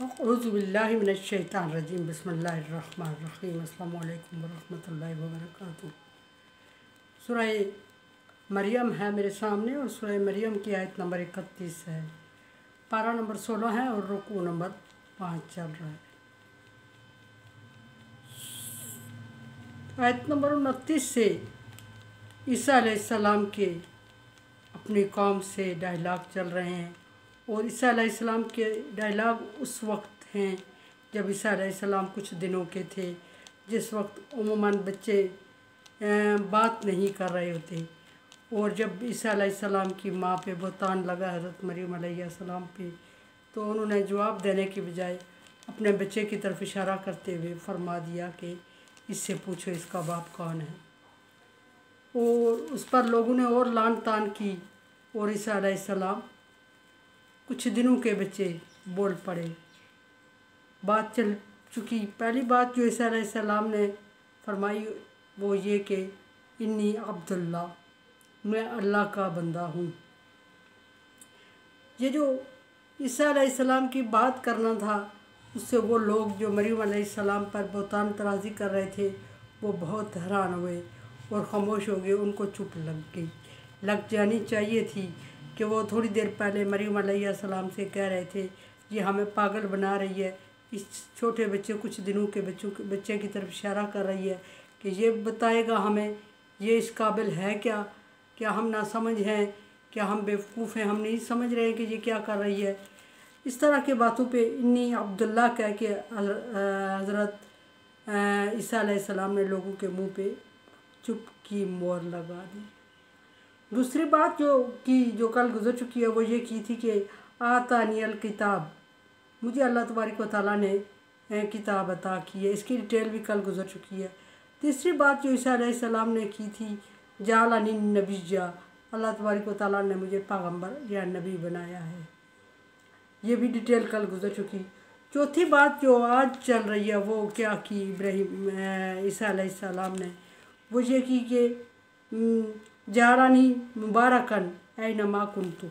अऊज़ुबिल्लाहि मिनश्शैतानिर्रजीम बिस्मिल्लाहिर्रहमानिर्रहीम अस्सलामु अलैकुम वरहमतुल्लाहि वबरकातुहू। सूरह मरियम है मेरे सामने और सूरह मरियम की आयत नंबर 31 है, पारा नंबर 16 है और रुकू नंबर 5 चल रहा है। आयत नंबर 29 से ईसा अलैहिस्सलाम के अपनी कौम से डायलॉग चल रहे हैं और ईसा अलैहिस्सलाम के डायलॉग उस वक्त हैं जब ईसा अलैहिस्सलाम कुछ दिनों के थे, जिस वक्त उम्मन बच्चे बात नहीं कर रहे होते। और जब ईसा अलैहिस्सलाम की माँ पे बहतान लगा हज़रत मरियम अलैहिस्सलाम पे, तो उन्होंने जवाब देने की बजाय अपने बच्चे की तरफ इशारा करते हुए फरमा दिया कि इससे पूछो इसका बाप कौन है। और उस पर लोगों ने और लान तान की और ईसा अलैहिस्सलाम कुछ दिनों के बच्चे बोल पड़े। बात चल चुकी। पहली बात जो ईसा अलैहिस्सलाम ने फरमाई वो ये कि इन्नी अब्दुल्ला, मैं अल्लाह का बंदा हूँ। ये जो ईसा अलैहिस्सलाम की बात करना था, उससे वो लोग जो मरियम अलैहिस्सलाम पर बहतान तराज़ी कर रहे थे वो बहुत हैरान हुए और ख़ामोश हो गए। उनको चुप लग जानी चाहिए थी कि वो थोड़ी देर पहले मरियम अलैहिस्सलाम से कह रहे थे ये हमें पागल बना रही है, इस छोटे बच्चे कुछ दिनों के बच्चे की तरफ इशारा कर रही है कि ये बताएगा हमें ये इस काबिल है क्या हम ना समझ हैं, क्या हम बेवकूफ़ हैं, हम नहीं समझ रहे हैं कि ये क्या कर रही है। इस तरह के बातों पे इन्नी अब्दुल्ला कह के हज़रत ईसा अलैहिस्सलाम ने लोगों के मुंह पे चुप की मोहर लगा दी। दूसरी बात जो कल गुजर चुकी है वो ये की थी कि आतानियल किताब, मुझे अल्लाह तबारक व तआला ने किताब अता की है, इसकी डिटेल भी कल गुजर चुकी है। तीसरी बात जो ईसा अलैहिस्सलाम ने की थी जालानी नबिय्या, अल्लाह तबारक व तआला ने मुझे पैगम्बर या नबी बनाया है, ये भी डिटेल कल गुजर चुकी। चौथी बात जो आज चल रही है वो क्या की ईसा अलैहिस्सलाम ने, वो ये की कि जारानी मुबारकन ऐनमा कुन्तु,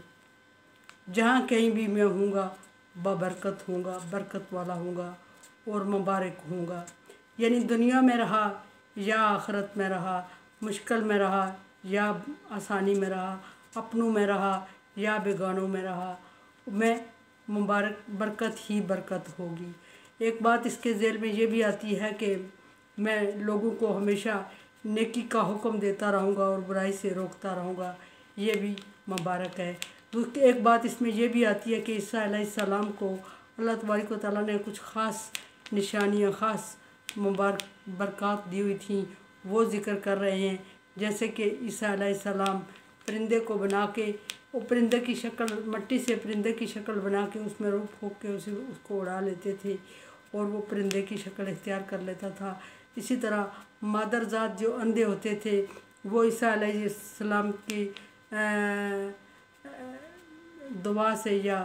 जहाँ कहीं भी मैं हूँगा बबरकत हूँगा, बरकत वाला हूँगा और मुबारक हूँगा। यानी दुनिया में रहा या आखिरत में रहा, मुश्किल में रहा या आसानी में रहा, अपनों में रहा या बेगानों में रहा, मैं मुबारक बरकत ही बरकत होगी। एक बात इसके ज़ेल में ये भी आती है कि मैं लोगों को हमेशा नेकी का हुक्म देता रहूँगा और बुराई से रोकता रहूँगा, ये भी मुबारक है। एक बात इसमें यह भी आती है कि ईसा अलैहिस्सलाम को अल्लाह तबारक व तआला ने कुछ ख़ास निशानियाँ, ख़ास मुबारक बरक़ात दी हुई थी, वो ज़िक्र कर रहे हैं। जैसे कि ईसा अलैहिस्सलाम परिंदे को बना के, वो परिंदे की शक्ल, मट्टी से परिंदे की शक्ल बना के उसमें रूह फूँक के उसको उड़ा लेते थे और वो परिंदे की शक्ल इख्तियार कर लेता था। इसी तरह मादरजात जो अंधे होते थे वो ईसा अलैहिस्सलाम की दुआ से या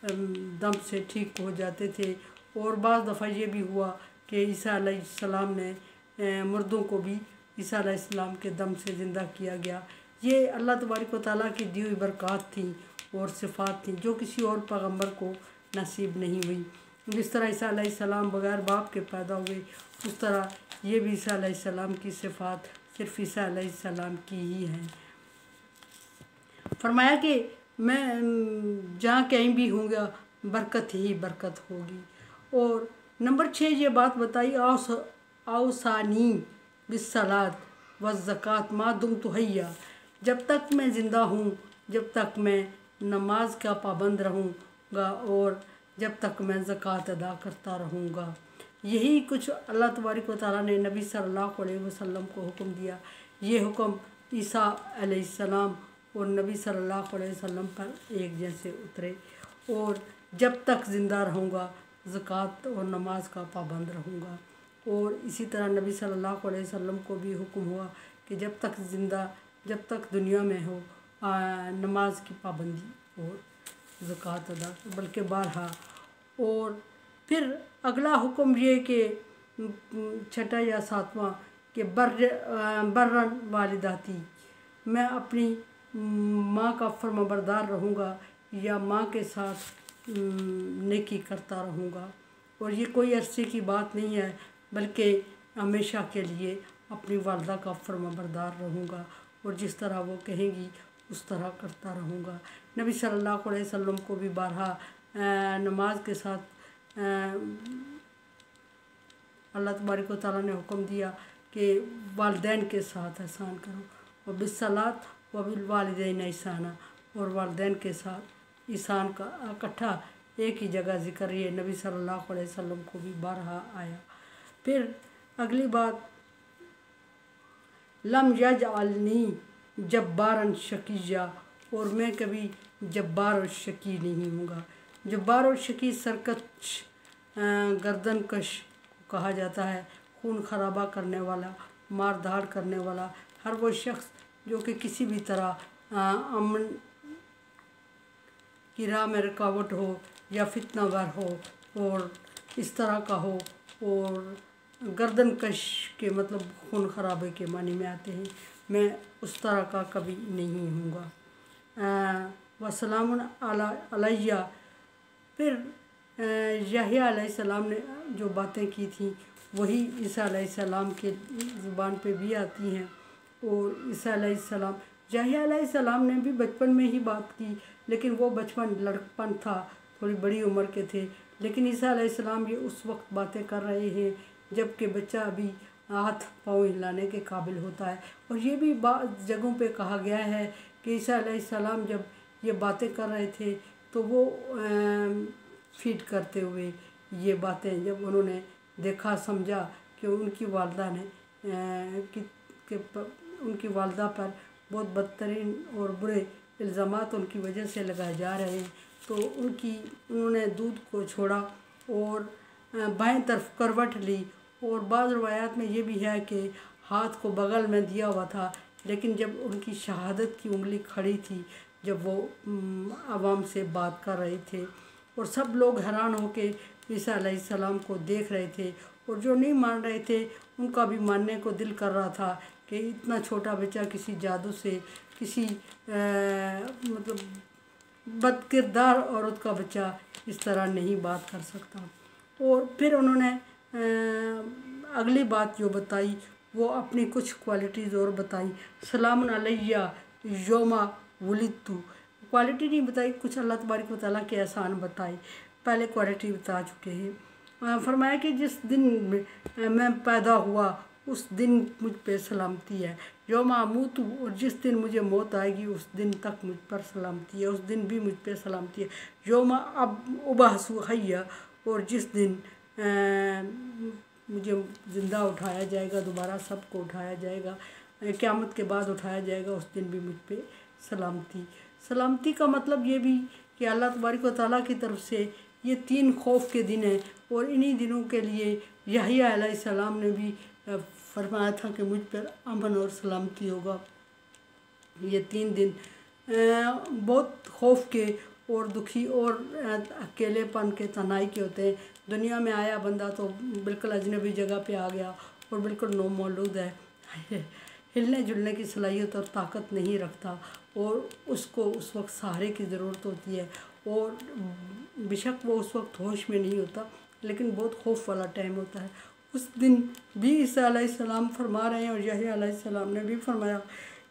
दम से ठीक हो जाते थे। और बाज़ दफ़ा ये भी हुआ कि ईसा अलैहिस्सलाम ने मुर्दों को भी ईसा अलैहिस्सलाम के दम से ज़िंदा किया गया। ये अल्लाह तबारक व तआला की दी हुई बरक़ात थी और सिफ़ात थी जो किसी और पैगम्बर को नसीब नहीं हुई। जिस तरह ईसा अलैहिस्सलाम बग़ैर बाप के पैदा हुए, उस तरह ये भी ईसा अलैहिस्सलाम की सिफ़ात सिर्फ़ ईसा अलैहिस्सलाम की ही हैं। फरमाया कि मैं जहाँ कहीं भी हूँगा बरकत ही बरकत होगी। और नंबर 6 ये बात बताई औसानी बिस्सलात व ज़कात मा दुमतु हय्या, जब तक मैं ज़िंदा हूँ, जब तक मैं नमाज का पाबंद रहूँगा और जब तक मैं ज़कात अदा करता रहूँगा। यही कुछ अल्लाह तबारक व तआला ने नबी सल्लल्लाहु अलैहि वसल्लम को हुक्म दिया। ये हुक्म ईसा अलैहिस्सलाम और नबी सल्लल्लाहु अलैहि वसल्लम पर एक जैसे उतरे। और जब तक ज़िंदा रहूँगा ज़कात और नमाज का पाबंद रहूँगा। और इसी तरह नबी सल्लल्लाहु अलैहि वसल्लम को भी हुक्म हुआ कि जब तक दुनिया में हो नमाज की पाबंदी और ज़कात अदा, बल्कि बारहा। और फिर अगला हुक्म ये कि 6वां या 7वां कि बर्रन वालिदाती, मैं अपनी माँ का फर्माबरदार रहूँगा या माँ के साथ नेकी करता रहूँगा। और ये कोई अरसे की बात नहीं है, बल्कि हमेशा के लिए अपनी वालदा का फर्माबरदार रहूँगा और जिस तरह वो कहेंगी उस तरह करता रहूँगा। नबी सल्लल्लाहु अलैहि वसल्लम को भी बारहा नमाज के साथ अल्लाह तबारक व तआला ने हुक्म दिया कि वालिदैन के साथ एहसान करो, और बिस्सलात व बिल वालिदैन ihसाना, और वालिदैन के साथ ihसान का इकट्ठा एक ही जगह ज़िक्र ये नबी सल्लल्लाहु अलैहि वसल्लम को भी बारहा आया। फिर अगली बात, लम यजअलनी जब्बारन शकीया, और मैं कभी जब्बार और शकी नहीं हूँगा। जब्बार और शकी सरकश गर्दन कश कहा जाता है, खून खराबा करने वाला, मार धाड़ करने वाला, हर वो शख्स जो कि किसी भी तरह अमन की राह में रुकावट हो या फितनावर हो और इस तरह का हो। और गर्दन कश के मतलब खून खराबे के मानी में आते हैं, मैं उस तरह का कभी नहीं हूँगा। वसलामुन अलैया। फिर यहया अलैहिस्सलाम ने जो बातें की थी वही ईसा अलैहिस्सलाम के ज़ुबान पे भी आती हैं। और ईसा अलैहिस्सलाम, यहया अलैहिस्सलाम ने भी बचपन में ही बात की, लेकिन वो बचपन लड़कपन था, थोड़ी बड़ी उम्र के थे। लेकिन ईसा अलैहिस्सलाम ये उस वक्त बातें कर रहे हैं जबकि बच्चा अभी हाथ पाँव हिलाने के काबिल होता है। और ये भी जगहों पे कहा गया है कि ईसा अलैहिस्सलाम जब ये बातें कर रहे थे तो वो फीड करते हुए ये बातें जब उन्होंने देखा समझा कि उनकी वालदा ने उनकी वालदा पर बहुत बदतरीन और बुरे इल्ज़ामात उनकी वजह से लगाए जा रहे हैं, तो उन्होंने दूध को छोड़ा और बाएं तरफ करवट ली। और बाज़ रवायात में ये भी है कि हाथ को बगल में दिया हुआ था, लेकिन जब उनकी शहादत की उंगली खड़ी थी, जब वो आवाम से बात कर रहे थे, और सब लोग हैरान होके ईसा अलैहिस्सलाम को देख रहे थे, और जो नहीं मान रहे थे उनका भी मानने को दिल कर रहा था कि इतना छोटा बच्चा किसी जादू से, किसी मतलब बदकिरदार औरत का बच्चा इस तरह नहीं बात कर सकता। और फिर उन्होंने अगली बात जो बताई वो अपनी कुछ क्वालिटीज़ और बताई। सलामुन अलैया यौमा वुलिदतु, क्वालिटी नहीं बताई, कुछ अल्लाह तबारक व तआला के एहसान बताए, पहले क्वालिटी बता चुके हैं। फरमाया कि जिस दिन मैं पैदा हुआ उस दिन मुझ पे सलामती है, यौमा अमूतु, और जिस दिन मुझे मौत आएगी उस दिन तक मुझ पर सलामती है, उस दिन भी मुझ पे सलामती है। यौमा अब उबअसु हय्या, और जिस दिन मुझे ज़िंदा उठाया जाएगा, दोबारा सबको उठाया जाएगा, क़यामत के बाद उठाया जाएगा, उस दिन भी मुझ पे सलामती। सलामती का मतलब ये भी कि अल्लाह तबारक व तआला की तरफ से ये 3 खौफ के दिन हैं, और इन्हीं दिनों के लिए यहया अलैहिस्सलाम ने भी फरमाया था कि मुझ पर अमन और सलामती होगा। ये 3 दिन बहुत खौफ के और दुखी और अकेलेपन के, तन्हाई के होते हैं। दुनिया में आया बंदा तो बिल्कुल अजनबी जगह पे आ गया और बिल्कुल नौमौलूद है, हिलने जुलने की सलाहियत और ताकत नहीं रखता, और उसको उस वक्त सहारे की ज़रूरत होती है। और बेशक वो उस वक्त होश में नहीं होता, लेकिन बहुत खौफ वाला टाइम होता है। उस दिन भी ईसा अलैहिस्सलाम फरमा रहे हैं और यहया अलैहिस्सलाम ने भी फरमाया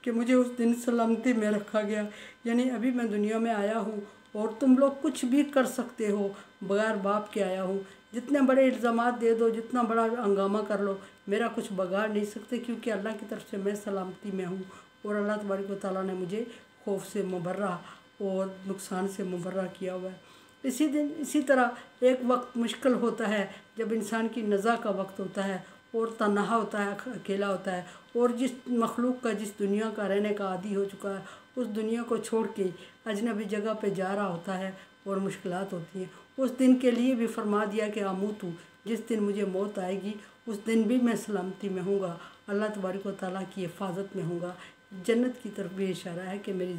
कि मुझे उस दिन सलामती में रखा गया, यानी अभी मैं दुनिया में आया हूँ और तुम लोग कुछ भी कर सकते हो, बगैर बाप के आया हूँ, जितने बड़े इल्ज़ामात दे दो, जितना बड़ा हंगामा कर लो, मेरा कुछ बगाड़ नहीं सकते, क्योंकि अल्लाह की तरफ से मैं सलामती में हूँ। और अल्लाह तबारक व तआला ने मुझे खौफ से मुबर्रा और नुकसान से मुबर्रा किया हुआ है। इसी तरह एक वक्त मुश्किल होता है जब इंसान की नज़ा का वक्त होता है और तन्हा होता है, अकेला होता है, और जिस मखलूक का, जिस दुनिया का रहने का आदी हो चुका है, उस दुनिया को छोड़ के अजनबी जगह पे जा रहा होता है और मुश्किलात होती हैं। उस दिन के लिए भी फरमा दिया कि अमूतु, जिस दिन मुझे मौत आएगी उस दिन भी मैं सलामती में हूँगा, अल्लाह तबारक व तआला की हिफाजत में हूँगा। जन्नत की तरफ भी इशारा है कि मेरी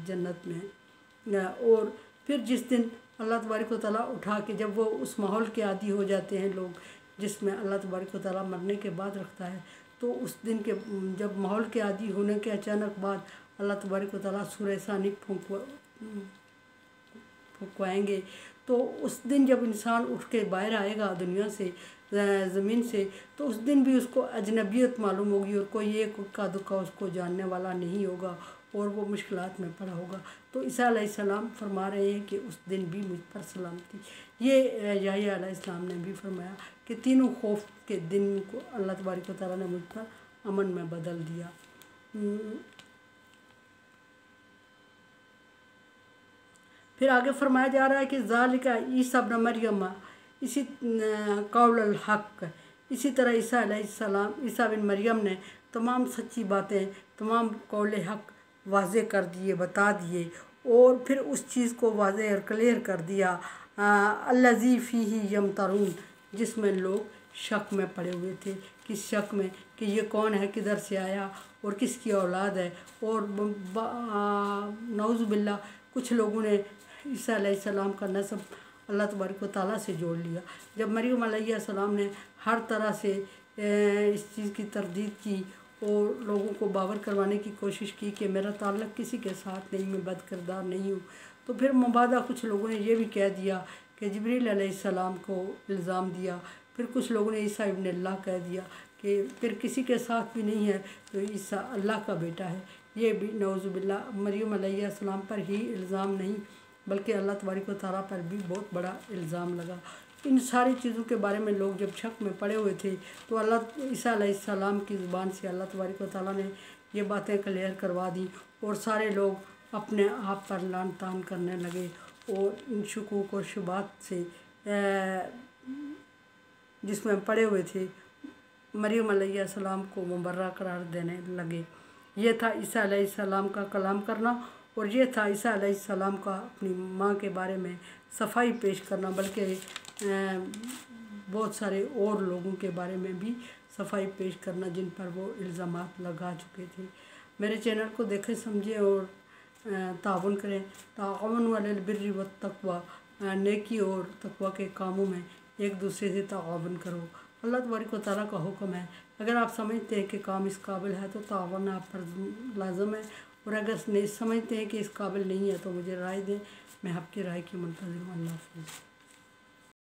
जन्नत में है। और फिर जिस दिन अल्लाह तबारक व तआला उठा के, जब वो उस माहौल के आदी हो जाते हैं लोग, जिसमें अल्लाह तबारक व तआला मरने के बाद रखता है, तो उस दिन के जब माहौल के आदी होने के अचानक बाद अल्लाह तबारक व तआला सूरह सानी پھکوائیں گے۔ تو اس دن جب انسان اٹھ کے باہر آئے گا دنیا سے، زمین سے، تو اس دن بھی اس کو اجنبیت معلوم ہوگی اور کوئی ایک اکا دکا اس کو جاننے والا نہیں ہوگا اور وہ مشکلات میں پڑا ہوگا۔ تو عیسیٰ علیہ السلام فرما رہے ہیں کہ اس دن بھی مجھ پر سلامتی۔ یہ یحییٰ علیہ السلام نے بھی فرمایا کہ تینوں خوف کے دن کو اللہ تبارک و تعالیٰ نے مجھ پر امن میں بدل دیا۔ پھر آگے فرمایا جا رہا ہے کہ ذالک عیسیٰ ابن مریم، اسی قول الحق، اسی طرح عیسیٰ علیہ السلام، عیسیٰ بن مریم نے تمام سچی باتیں، تمام قول حق واضح کر دیے، بتا دیے، اور پھر اس چیز کو واضح اور کلیئر کر دیا، الذی فیہ یمترون، جس میں لوگ شک میں پڑے ہوئے تھے۔ کس شک میں؟ کہ یہ کون ہے، کدھر سے آیا اور کس کی اولاد ہے۔ اور نعوذ باللہ کچھ لوگوں نے عیسیٰ علیہ السلام کا نسب اللہ تبارک و تعالیٰ سے جوڑ لیا۔ جب مریم علیہ السلام نے ہر طرح سے اس چیز کی تردید کی اور لوگوں کو باور کروانے کی کوشش کی کہ میرا تعلق کسی کے ساتھ نہیں، میں بد کردار نہیں ہوں، تو پھر مبادہ کچھ لوگوں نے یہ بھی کہہ دیا کہ جبریل علیہ السلام کو الزام دیا، پھر کچھ لوگوں نے عیسیٰ ابن اللہ کہہ دیا کہ پھر کسی کے ساتھ بھی نہیں ہے تو عیسیٰ اللہ کا بیٹا ہے۔ یہ بھی نعوذ باللہ مریم علیہ السلام پر ہی الزام نہیں بلکہ اللہ تبارک و تعالیٰ پر بھی بہت بڑا الزام لگا۔ ان ساری چیزوں کے بارے میں لوگ جب شک میں پڑے ہوئے تھے تو عیسیٰ علیہ السلام کی زبان سے اللہ تبارک و تعالیٰ نے یہ باتیں کلیئر کروا دیں اور سارے لوگ اپنے آپ پر لعن طعن کرنے لگے اور ان شکوک و شبہات سے جس میں پڑے ہوئے تھے مریم علیہ السلام کو مبرہ قرار دینے لگے۔ یہ تھا عیسیٰ علیہ السلام کا کلام کرنا، اور یہ تھا عیسیٰ علیہ السلام کا اپنی ماں کے بارے میں صفائی پیش کرنا، بلکہ بہت سارے اور لوگوں کے بارے میں بھی صفائی پیش کرنا جن پر وہ الزامات لگا چکے تھے۔ میرے چینل کو دیکھیں، سمجھیں اور تعاون کریں۔ تعاون علی البر والتقوی، نیکی اور تقوی کے کاموں میں ایک دوسرے سے تعاون کرو۔ اللہ تبارک و تعالیٰ کا حکم ہے، اگر آپ سمجھتے ہیں کہ کام اس قابل ہے تو تعاون آپ پر لازم ہے، اور اگر نہیں سمجھتے ہیں کہ اس قابل نہیں ہے تو مجھے رائے دیں، میں آپ کی رائے کی منتظر ہوں۔ اللہ حافظ۔